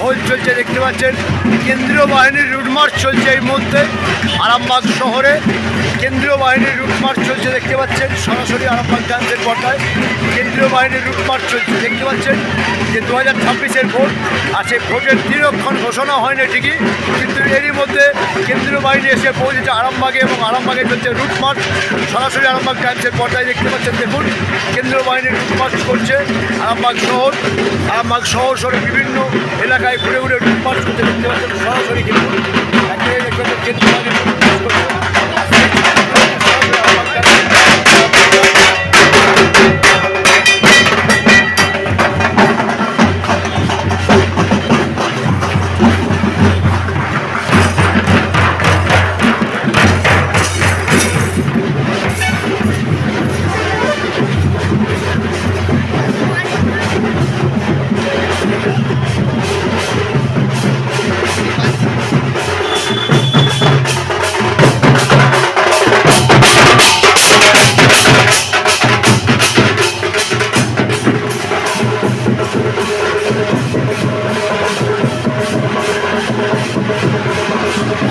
টহল চলছে দেখতে পাচ্ছেন। কেন্দ্রীয় বাহিনীর রুটমার্চ চলছে এই মুহূর্তে আরামবাগ শহরে। কেন্দ্রীয় বাহিনীর রুটমার্চ চলছে দেখতে পাচ্ছেন, সরাসরি আরামবাগ টাইমসের পর্দায় কেন্দ্রীয় বাহিনীর রুটমার্চ চলছে দেখতে পাচ্ছেন। যে 2026-এর ভোট, আর সেই ভোটের দিনক্ষণ ঘোষণা হয়নি ঠিকই, কিন্তু এরই মধ্যে কেন্দ্রীয় বাহিনী এসে পৌঁছেছে আরামবাগে এবং আরামবাগে চলছে রুটমার্চ। সরাসরি আরামবাগ টাইমসের পর্দায় দেখতে পাচ্ছেন। দেখুন কেন্দ্রীয় বাহিনীর রুটমার্চ করছে আরামবাগ শহর সরে বিভিন্ন এলাকায় ঘুরে ঘুরে রুটমার্চ করতে দেখতে পাচ্ছেন। সরাসরি কিন্তু কেন্দ্রীয় বাহিনীর রুটমার্চ করছে।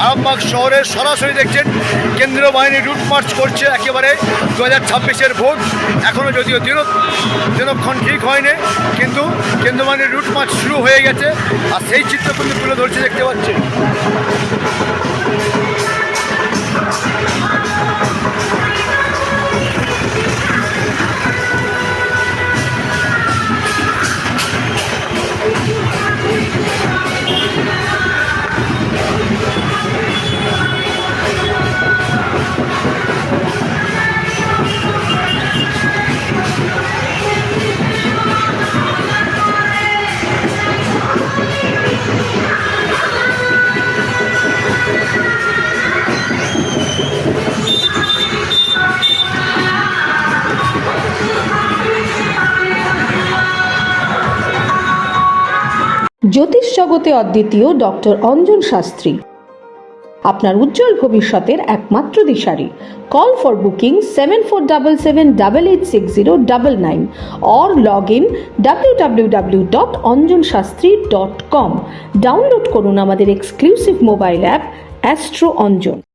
আরামবাগ শহরে সরাসরি দেখছেন কেন্দ্রীয় বাহিনী রুট মার্চ করছে একেবারে 2026-এর ভোট। এখনও যদিও দিনক্ষণ ঠিক হয়নি, কিন্তু কেন্দ্রীয় বাহিনীর রুট মার্চ শুরু হয়ে গেছে, আর সেই চিত্র কিন্তু তুলে ধরছে দেখতে পাচ্ছেন। জ্যোতিষ জগতে অদ্বিতীয় ডক্টর অঞ্জন শাস্ত্রী, আপনার উজ্জ্বল ভবিষ্যতের একমাত্র দিশারি। Call for booking 7477886099 or log in www.anjanshastri.com। Download করুন আমাদের exclusive mobile app astro Anjan.